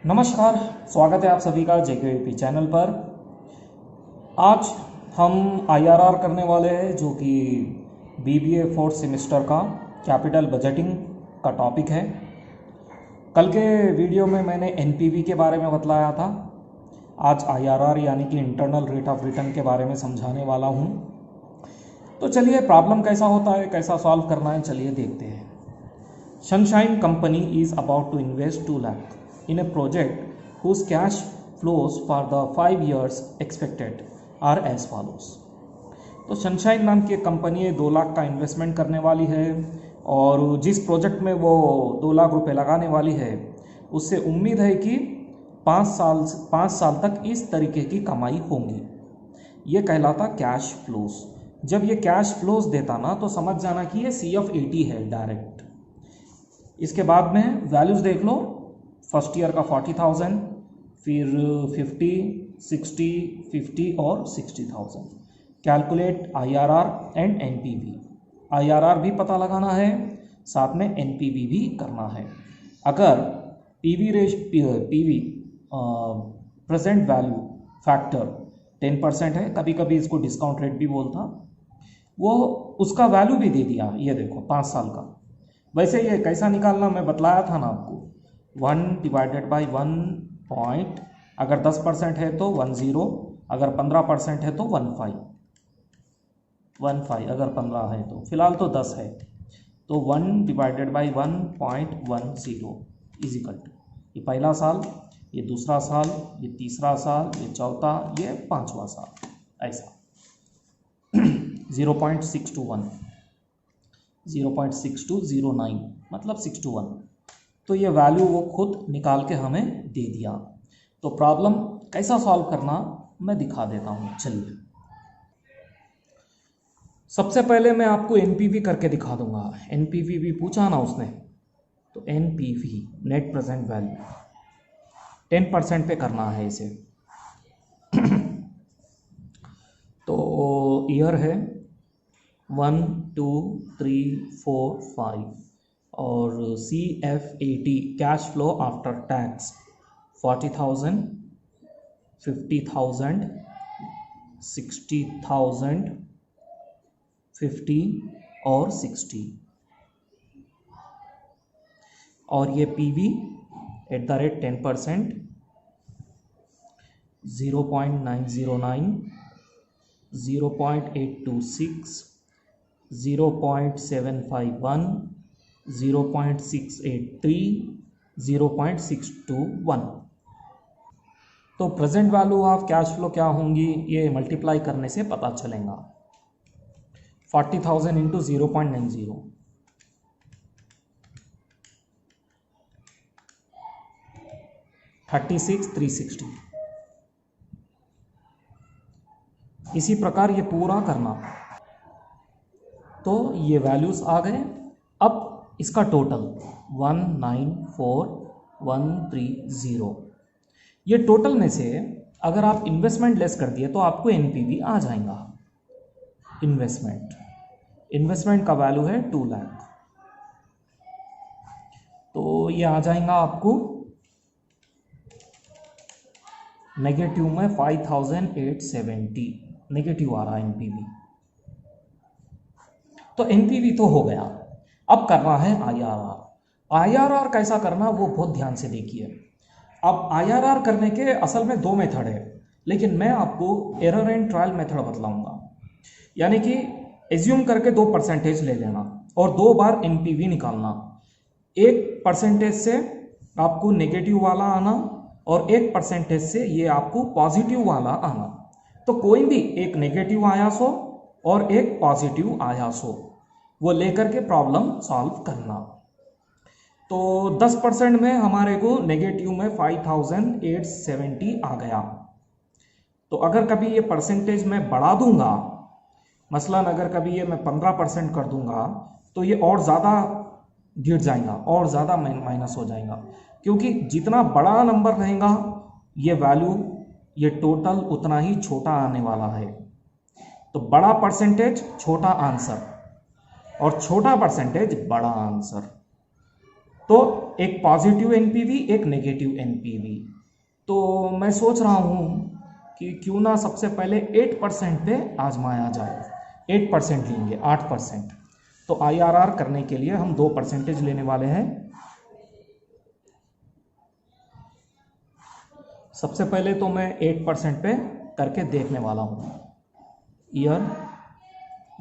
नमस्कार, स्वागत है आप सभी का जेकेवीपी चैनल पर। आज हम आईआरआर करने वाले हैं, जो कि बीबीए फोर्थ सेमेस्टर का कैपिटल बजटिंग का टॉपिक है। कल के वीडियो में मैंने एनपीवी के बारे में बतलाया था। आज आईआरआर यानी कि इंटरनल रेट ऑफ रिटर्न के बारे में समझाने वाला हूँ। तो चलिए, प्रॉब्लम कैसा होता है, कैसा सॉल्व करना है, चलिए देखते हैं। Sunshine company is about to invest 2 lakh in a project whose cash flows for the 5 years expected are as follows। तो सनशाइन नाम की कंपनी 2 लाख का इन्वेस्टमेंट करने वाली है और जिस प्रोजेक्ट में वो 2 लाख रुपए लगाने वाली है उससे उम्मीद है कि 5 साल तक इस तरीके की कमाई होंगी। ये कहलाता कैश फ्लोस। जब ये कैश फ्लोस देता ना तो समझ जाना कि ये CF80 है डायरेक्ट। इसके बाद में वैल्यूज देख लो। फर्स्ट ईयर का 40,000, फिर 50, 60, 50 और 60,000। Calculate IRR and NPV. IRR भी पता लगाना है, साथ में एनपीवी भी करना है। अगर पीवी प्रेजेंट वैल्यू फैक्टर 10% है, कभी कभी इसको डिस्काउंट रेट भी बोलता, वो उसका वैल्यू भी दे दिया। ये देखो 5 साल का। वैसे ये कैसा निकालना मैं बतलाया था ना आपको। 1 डिवाइडेड बाई 1 पॉइंट, अगर 10% है तो 10, अगर 15% है तो 15, अगर 15 है तो, फिलहाल तो 10 है तो 1 डिवाइडेड बाई 1.10 इजिकल टू, ये पहला साल, ये दूसरा साल, ये तीसरा साल, ये चौथा, ये 5वां साल, ऐसा 0.621, 0.6209 मतलब 6 to 1। तो ये वैल्यू वो खुद निकाल के हमें दे दिया। तो प्रॉब्लम कैसा सॉल्व करना मैं दिखा देता हूँ। चलिए, सबसे पहले मैं आपको एनपीवी करके दिखा दूंगा। एनपीवी भी पूछा ना उसने, तो एनपीवी नेट प्रेजेंट वैल्यू 10% पे करना है इसे। तो ईयर है 1, 2, 3, 4, 5 और CF80 cash flow after tax 40,000, 50,000, 60,000, 50 और 60। और ये PV @ 10%, 0.909, 0.826, 0.751, 0.683, 0.621। तो present value of cash flow क्या होंगी, ये मल्टीप्लाई करने से पता चलेगा। 40,000 इंटू 0.90, 36,360। इसी प्रकार ये पूरा करना। तो ये वैल्यूज आ गए। अब इसका टोटल 194,130। ये टोटल में से अगर आप इन्वेस्टमेंट लेस कर दिए तो आपको एनपीवी आ जाएगा। इन्वेस्टमेंट का वैल्यू है 2 लाख, तो ये आ जाएगा आपको नेगेटिव में 5,870 नेगेटिव आ रहा है एनपीवी। तो एनपीवी तो हो गया। अब करना है आईआरआर। आईआरआर कैसा करना वो बहुत ध्यान से देखिए। अब आईआरआर करने के असल में 2 मेथड है, लेकिन मैं आपको एरर एंड ट्रायल मेथड बतलाऊंगा। यानी कि एज्यूम करके 2% ले लेना और 2 बार एनपीवी निकालना। 1% से आपको नेगेटिव वाला आना और 1% से ये आपको पॉजिटिव वाला आना। तो कोई भी एक नेगेटिव आया सो और एक पॉजिटिव आया सो, वो लेकर के प्रॉब्लम सॉल्व करना। तो 10% में हमारे को नेगेटिव में 5,870 आ गया। तो अगर कभी ये परसेंटेज मैं बढ़ा दूंगा, मसलन अगर कभी ये मैं 15% कर दूंगा, तो ये और ज़्यादा गिर जाएगा और ज़्यादा माइनस हो जाएगा, क्योंकि जितना बड़ा नंबर रहेगा ये वैल्यू, ये टोटल उतना ही छोटा आने वाला है। तो बड़ा परसेंटेज छोटा आंसर और छोटा परसेंटेज बड़ा आंसर। तो एक पॉजिटिव एनपीवी, एक नेगेटिव एनपीवी। तो मैं सोच रहा हूँ कि क्यों ना सबसे पहले 8% पे आजमाया जाए। 8% लेंगे, 8%। तो आईआरआर करने के लिए हम 2% लेने वाले हैं। सबसे पहले तो मैं 8% पे करके देखने वाला हूँ। ईयर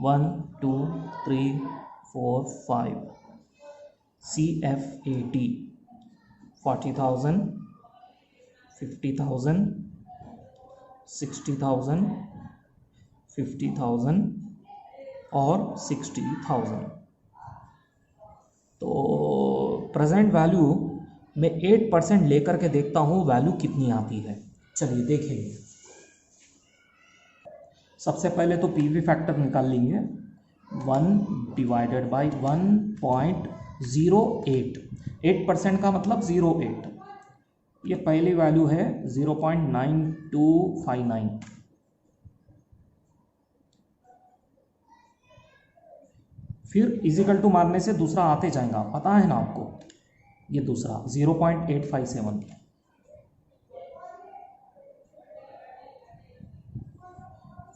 1 2 3 4 5 CFAT 40,000 50,000 60,000 50,000 और 60,000। तो प्रेजेंट वैल्यू में 8% लेकर के देखता हूँ वैल्यू कितनी आती है। चलिए देखेंगे। सबसे पहले तो पीवी फैक्टर निकाल लेंगे। 1 डिवाइडेड बाई 1.08। 8% का मतलब 0.8। ये पहली वैल्यू है 0.9259। फिर इजिकल टू मारने से दूसरा आते जाएगा, पता है ना आपको। ये दूसरा 0.857।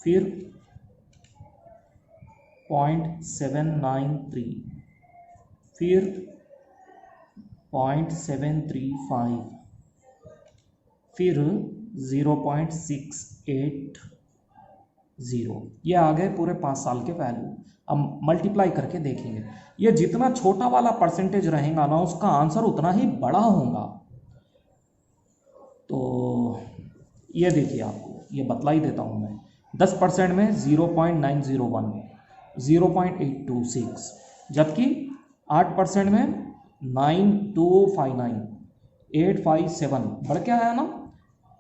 फिर 0.793। फिर 0.735। फिर 0.680। ये आ गए पूरे 5 साल के वैल्यू। अब मल्टीप्लाई करके देखेंगे। ये जितना छोटा वाला परसेंटेज रहेगा ना, उसका आंसर उतना ही बड़ा होगा। तो ये देखिए, आपको ये बतला ही देता हूँ मैं। 10% में 0.901, 0.826, जबकि 8% में 9259, 857 बढ़ के आया ना।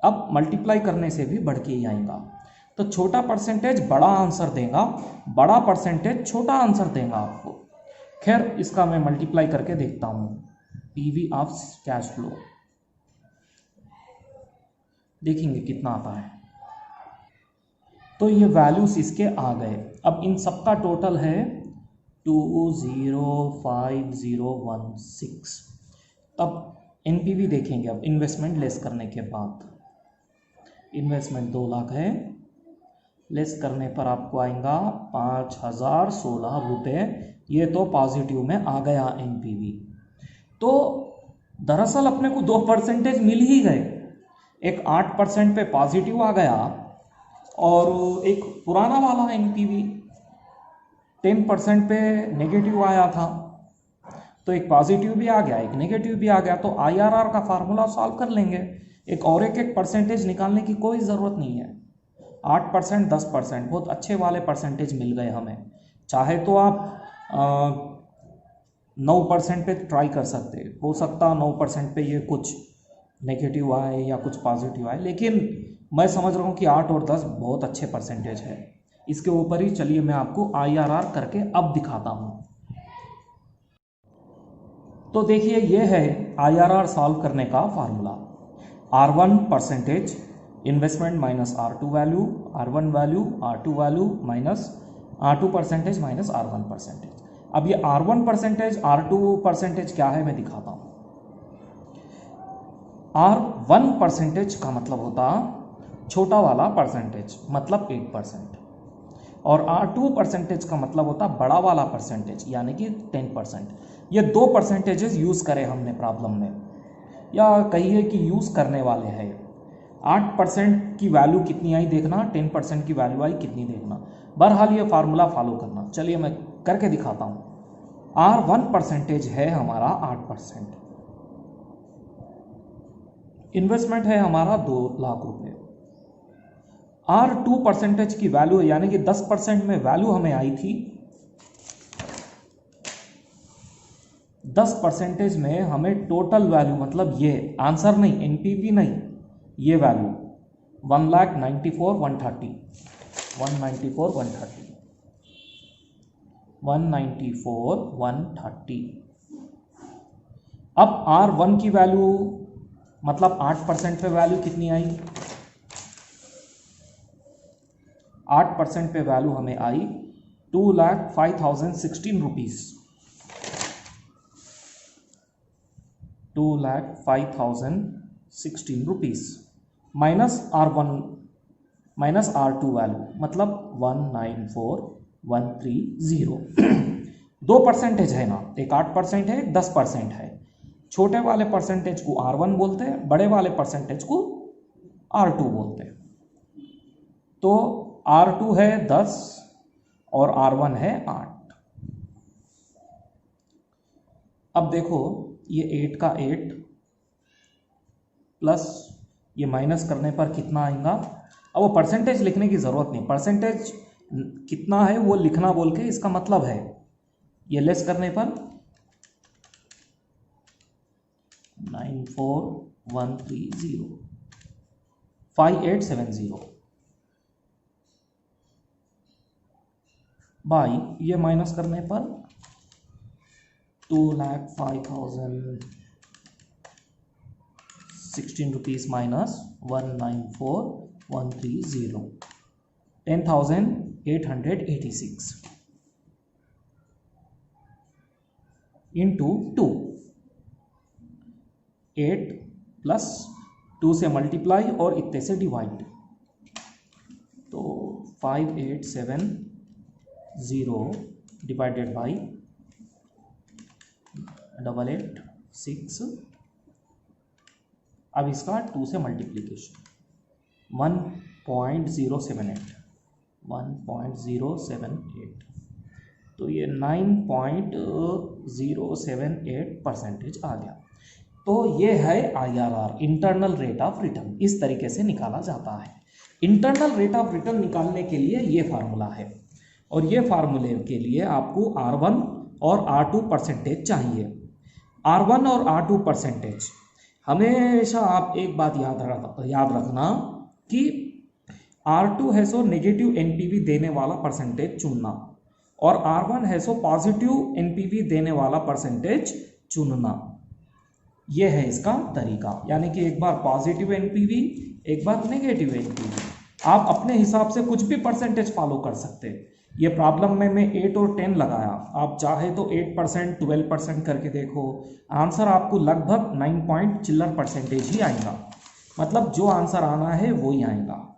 अब मल्टीप्लाई करने से भी बढ़ के ही आएगा। तो छोटा परसेंटेज बड़ा आंसर देगा, बड़ा परसेंटेज छोटा आंसर देगा आपको। खैर, इसका मैं मल्टीप्लाई करके देखता हूँ। पीवी ऑफ कैश फ्लो देखेंगे कितना आता है। तो ये वैल्यूज इसके आ गए। अब इन सबका टोटल है 205016। तब एनपीवी देखेंगे। अब इन्वेस्टमेंट लेस करने के बाद, इन्वेस्टमेंट 2 लाख है, लेस करने पर आपको आएगा 5,016 रुपये। ये तो पॉजिटिव में आ गया एनपीवी। तो दरअसल अपने को 2% मिल ही गए। एक 8% पे पॉजिटिव आ गया और एक पुराना वाला एनपीवी 10% पे नेगेटिव आया था। तो एक पॉजिटिव भी आ गया, एक नेगेटिव भी आ गया। तो आईआरआर का फार्मूला सॉल्व कर लेंगे। एक परसेंटेज निकालने की कोई ज़रूरत नहीं है। 8%, 10% बहुत अच्छे वाले परसेंटेज मिल गए हमें। चाहे तो आप 9% पे ट्राई कर सकते, हो सकता 9% पे ये कुछ नेगेटिव आए या कुछ पॉजिटिव आए, लेकिन मैं समझ रहा हूँ कि 8 और 10 बहुत अच्छे परसेंटेज है। इसके ऊपर ही चलिए मैं आपको आईआरआर करके अब दिखाता हूँ। तो देखिए, ये है आईआरआर सॉल्व करने का formula. R1 percentage investment minus R2 value, R1 value, R2 value minus R2 percentage minus R1 percentage. अब ये R1 परसेंटेज, R2 परसेंटेज क्या है मैं दिखाता हूँ। R1 परसेंटेज का मतलब होता छोटा वाला परसेंटेज, मतलब 8%। और R2 परसेंटेज का मतलब होता बड़ा वाला परसेंटेज, यानी कि 10%। ये 2 परसेंटेजेस यूज़ करें हमने प्रॉब्लम में, या कहिए कि यूज़ करने वाले हैं। 8% की वैल्यू कितनी आई देखना, 10% की वैल्यू आई कितनी देखना। बहरहाल ये फार्मूला फॉलो करना। चलिए मैं करके दिखाता हूँ। R1 परसेंटेज है हमारा 8%, इन्वेस्टमेंट है हमारा 2 लाख रुपए। R2 परसेंटेज की वैल्यू यानी कि 10% में वैल्यू हमें आई थी। 10% में हमें टोटल वैल्यू, मतलब ये आंसर नहीं, एनपीवी नहीं, ये वैल्यू 1,94,130, 194,130, 194,130। अब R1 की वैल्यू, मतलब 8% पे वैल्यू कितनी आई। 8% पे वैल्यू हमें आई 2,05,016 rupees. 2,05,016 rupees minus R2 value मतलब 194,130। 2% है ना, एक 8% है, 10% है। छोटे वाले परसेंटेज को R1 बोलते हैं, बड़े वाले परसेंटेज को R2 बोलते हैं। तो R2 है 10 और R1 है 8। अब देखो ये 8 का 8 प्लस ये माइनस करने पर कितना आएगा। अब वो परसेंटेज लिखने की ज़रूरत नहीं, परसेंटेज कितना है वो लिखना बोल के इसका मतलब है ये लेस करने पर 94,130 5870 बाई ये माइनस करने पर 2,05,016 रुपीज़ माइनस 194,130 10,886 इंटू 2 8 प्लस 2 से मल्टीप्लाई और इतने से डिवाइड, तो 5870 डिवाइडेड बाई 886। अब इसका 2 से मल्टीप्लीकेशन 1.078 तो ये 9.078% आ गया। तो ये है IRR, internal rate of return. इस तरीके से निकाला जाता है। इंटरनल रेट ऑफ रिटर्न निकालने के लिए ये फार्मूला है और ये फार्मूले के लिए आपको R1 और R2 परसेंटेज चाहिए। R1 और R2 परसेंटेज हमेशा आप एक बात याद रखना कि R2 है सो नेगेटिव NPV देने वाला परसेंटेज चुनना और R1 है सो पॉजिटिव NPV देने वाला परसेंटेज चुनना। यह है इसका तरीका, यानी कि एक बार पॉजिटिव NPV एक बार नेगेटिव NPV। आप अपने हिसाब से कुछ भी परसेंटेज फॉलो कर सकते हैं। ये प्रॉब्लम में मैं 8 और 10 लगाया, आप चाहे तो 8% 12% करके देखो, आंसर आपको लगभग 9 पॉइंट चिल्लर परसेंटेज ही आएगा। मतलब जो आंसर आना है वो ही आएगा।